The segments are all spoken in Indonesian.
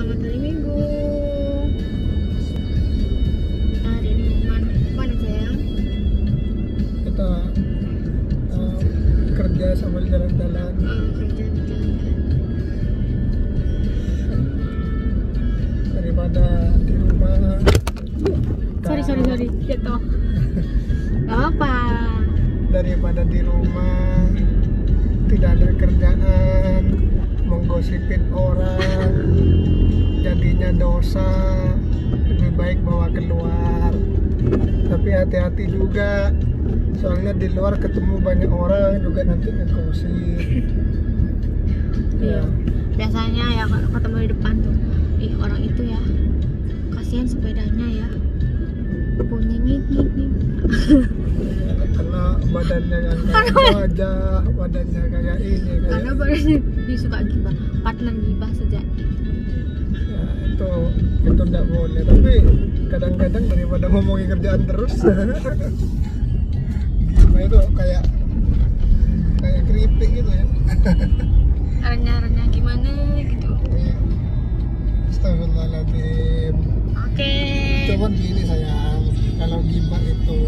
Selamat hari Minggu. Hari ini mana sayang? Kita kerja sambil jalan-jalan. Kerja di jalan. Daripada di rumah. Sorry. Jatuh. Gak apa. Daripada di rumah tidak ada kerjaan, menggosipin orang, jadinya dosa. Lebih baik bawa keluar. Tapi hati-hati juga, soalnya di luar ketemu banyak orang juga nanti ngegosip. Iya. Biasanya ya kalau ketemu di depan tuh, ih orang itu ya, kasihan sepedanya ya, bunyi nih. Karena badannya yang kayak wajah, badannya kayak ini kayak. Karena badannya dia suka gibah, partner gibah sejati. Ya, itu tidak boleh. Tapi kadang-kadang daripada ngomongin kerjaan terus, gimana itu kayak keripik gitu ya. Renyah gimana gitu. Astagfirullahaladzim. Oke. Cuman gini sayang, kalau gibah itu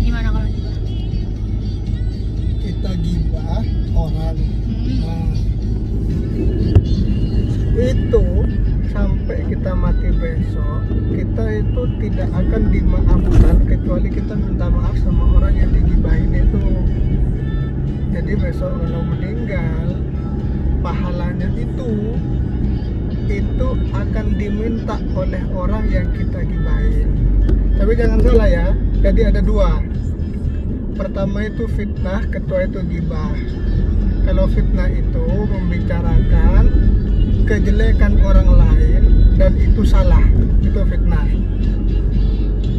Gimana kalau gibah? kita gibah orang, nah, itu sampai kita mati besok, kita itu tidak akan dimaafkan kecuali kita minta maaf sama orang yang digibahin itu. Jadi besok kalau meninggal, pahalanya itu akan diminta oleh orang yang kita gibahin. Tapi jangan salah ya, jadi ada dua. Pertama itu fitnah, kedua itu gibah. Kalau fitnah itu membicarakan kejelekan orang lain dan itu salah, itu fitnah.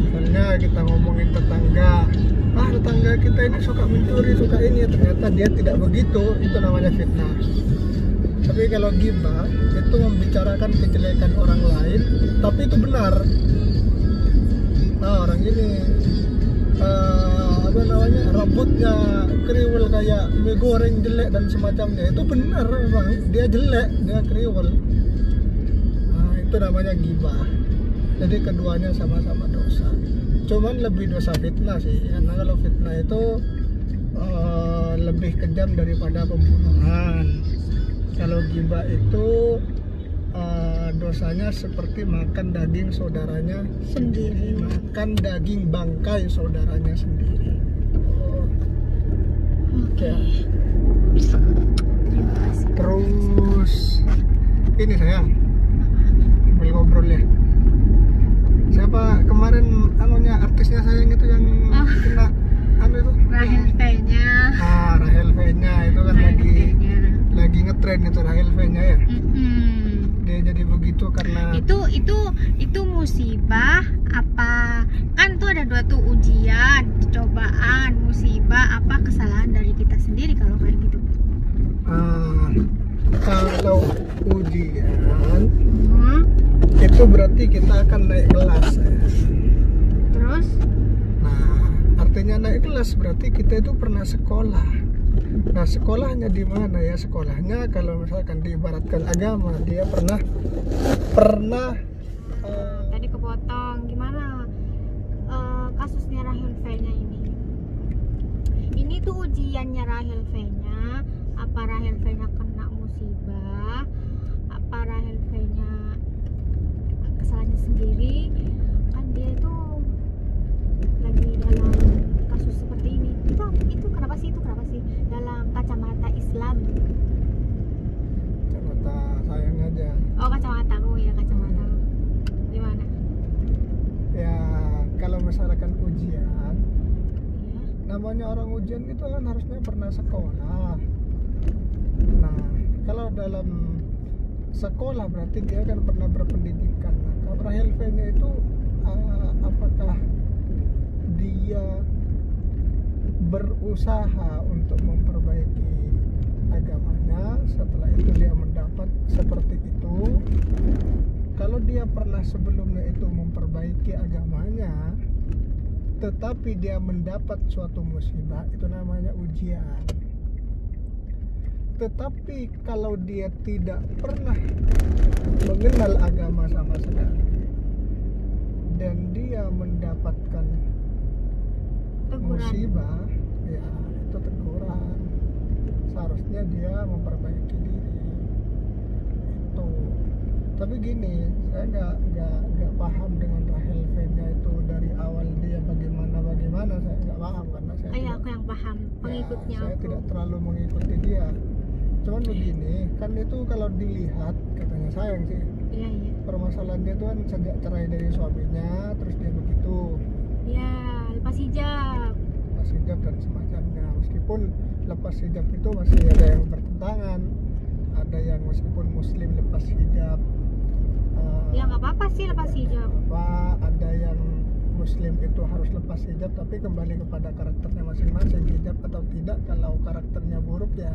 Misalnya kita ngomongin tetangga, tetangga kita ini suka mencuri, suka ini, ternyata dia tidak begitu, itu namanya fitnah. Tapi kalau gibah itu membicarakan kejelekan orang lain, tapi itu benar. Nah, orang ini rambutnya kriwel kayak mie goreng jelek dan semacamnya, itu benar memang dia jelek, dia kriwel. Nah, itu namanya gibah. Jadi keduanya sama-sama dosa. Cuman lebih dosa fitnah sih, karena kalau fitnah itu lebih kejam daripada pembunuhan. Kalau gibah itu dosanya seperti makan daging saudaranya sendiri, makan daging bangkai saudaranya sendiri. Oke. Terus ini sayang, sambil ngobrol ya. Siapa kemarin artisnya sayang itu yang kena itu? Rahel V-nya. Rahel V-nya itu kan lagi ngetren itu Rahel V-nya ya. Dia jadi begitu karena itu musibah apa? Kan tuh ada dua tuh, ujian, cobaan, musibah apa kesalahan dari kita sendiri kalau kayak gitu. Kalau ujian itu berarti kita akan naik kelas ya. Terus? Nah, artinya naik kelas berarti kita itu pernah sekolah. Nah, sekolahnya di mana ya? Sekolahnya kalau misalkan diibaratkan agama, dia pernah tadi kepotong. Gimana kasusnya Rahel V-nya ini? Ini tuh ujiannya Rahel V-nya. Apa Rahel V-nya kena musibah? Apa Rahel V-nya kesalahannya sendiri? Kan dia itu lagi dalam kasus seperti ini. Itu kenapa sih? Dalam kacamata Islam. kacamata sayang aja. Oh, kacamatamu ya, kacamatamu. Gimana? Ya, kalau misalkan ujian, Iya. namanya orang ujian itu kan harusnya pernah sekolah. Nah, kalau dalam sekolah berarti dia kan pernah berpendidikan. Nah, kalau Rahel V-nya itu apakah dia berusaha untuk memperbaiki agamanya, setelah itu dia mendapat seperti itu? Kalau dia pernah sebelumnya itu memperbaiki agamanya tetapi dia mendapat suatu musibah, itu namanya ujian. Tetapi kalau dia tidak pernah mengenal agama sama sekali dan dia mendapatkan Teguran. musibah, ya itu teguran. Seharusnya dia memperbaiki diri. Itu. Tapi gini, saya nggak paham dengan Rahel V-nya itu dari awal dia bagaimana saya nggak paham karena saya Ayo tidak- aku yang paham, pengikutnya saya aku. tidak terlalu mengikuti dia. Cuman begini, kan itu kalau dilihat katanya sayang sih. Iya iya. Permasalahannya itu kan sejak cerai dari suaminya, terus dia begitu, Ya, lepas hijab. lepas hijab dan semacamnya. Meskipun lepas hijab itu masih ada yang bertentangan, ada yang meskipun muslim lepas hijab, Ya nggak apa-apa sih lepas hijab. ada yang muslim itu harus lepas hijab, tapi kembali kepada karakternya masing-masing, hijab atau tidak. Kalau karakternya buruk ya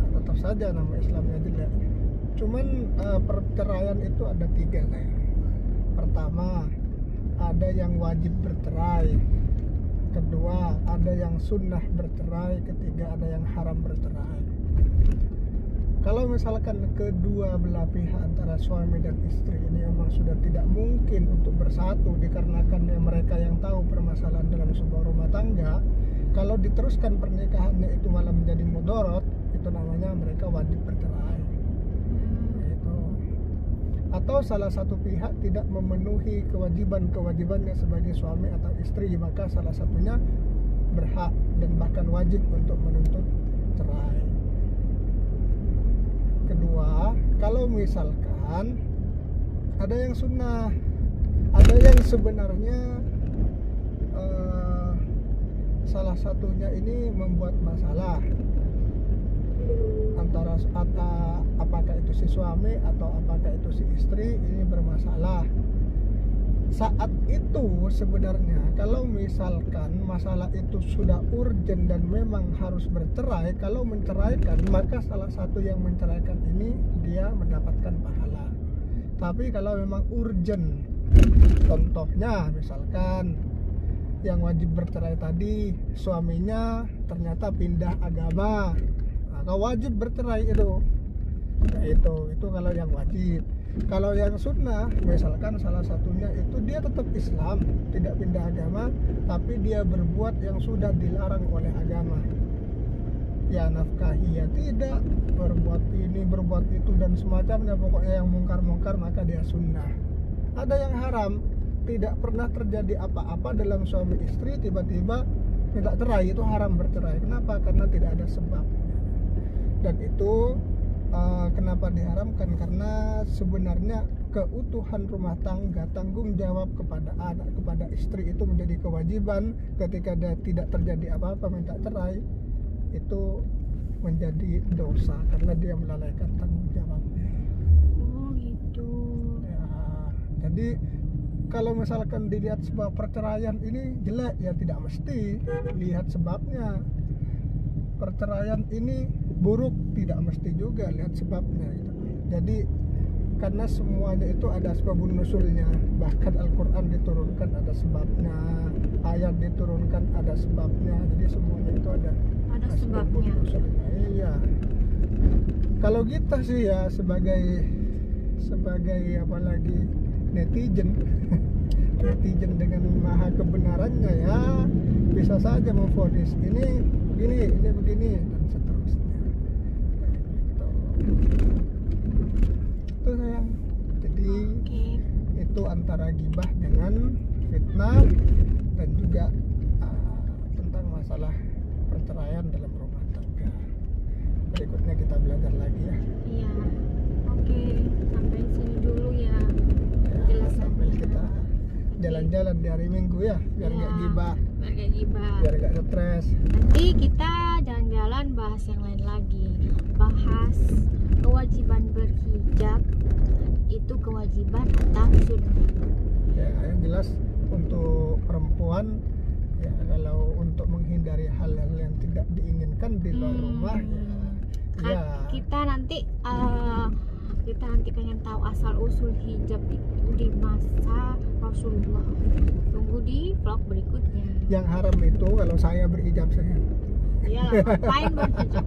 tetap saja nama Islamnya jelek. Cuman perceraian itu ada 3 kayak. Pertama, ada yang wajib bercerai. Kedua, ada yang sunnah bercerai. Ketiga, ada yang haram bercerai. Kalau misalkan kedua belah pihak antara suami dan istri ini memang sudah tidak mungkin untuk bersatu dikarenakan mereka yang tahu permasalahan dalam sebuah rumah tangga, kalau diteruskan pernikahannya itu malah menjadi mudorot, itu namanya mereka wajib bercerai. Itu. Atau salah satu pihak tidak memenuhi kewajibannya sebagai suami atau istri, maka salah satunya berhak dan bahkan wajib untuk menuntut cerai. Kedua, kalau misalkan ada yang sunnah, ada yang sebenarnya salah satunya ini membuat masalah antara apakah itu si suami atau apakah itu si istri, ini bermasalah. Saat itu sebenarnya kalau misalkan masalah itu sudah urgent dan memang harus bercerai, kalau menceraikan maka salah satu yang menceraikan ini dia mendapatkan pahala. Tapi kalau memang urgent, contohnya misalkan yang wajib bercerai tadi suaminya ternyata pindah agama, maka wajib bercerai itu. Nah, itu kalau yang wajib. Kalau yang sunnah, misalkan salah satunya itu dia tetap Islam, tidak pindah agama, tapi dia berbuat yang sudah dilarang oleh agama. Ya nafkahi ya tidak, berbuat ini, berbuat itu dan semacamnya, pokoknya yang mungkar-mungkar, maka dia sunnah. Ada yang haram, tidak pernah terjadi apa-apa dalam suami istri, tiba-tiba minta cerai, itu haram bercerai. Kenapa? Karena tidak ada sebabnya. Dan itu kenapa diharamkan? Karena sebenarnya keutuhan rumah tangga, tanggung jawab kepada anak, kepada istri itu menjadi kewajiban. Ketika dia tidak terjadi apa-apa minta cerai, itu menjadi dosa karena dia melalaikan tanggung jawabnya. Oh gitu. Ya, jadi kalau misalkan dilihat sebuah perceraian ini jelek, ya tidak mesti lihat sebabnya. Perceraian ini buruk, tidak mesti juga lihat sebabnya gitu. Jadi karena semuanya itu ada sebabun nusulnya, bahkan Al-Quran diturunkan ada sebabnya, ayat diturunkan ada sebabnya, jadi semuanya itu ada sebabun sebabnya. nusulnya. Iya. Kalau kita sih ya sebagai apalagi netizen netizen dengan maha kebenarannya ya bisa saja memvonis ini begini dan seterusnya. Gitu. Itu sayang. Jadi itu antara gibah dengan fitnah dan juga tentang masalah perceraian dalam rumah tangga. Berikutnya kita belajar lagi ya. Iya. Oke, sampai sini dulu ya. Sambil kita jalan-jalan di hari Minggu ya, biar nggak gibah, biar nggak gibah, biar nggak stres. nanti kita jalan-jalan bahas yang lain lagi, bahas kewajiban berhijab itu kewajiban atau sunnah. Ya yang jelas untuk perempuan ya, kalau untuk menghindari hal-hal yang tidak diinginkan di luar rumah ya kita nanti pengen tahu asal usul hijab itu di masa Rasulullah. Tunggu di vlog berikutnya. yang haram itu kalau saya berhijab saya Iyalah, ngapain bercucuk.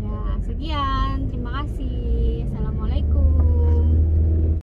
Ya, sekian. Terima kasih.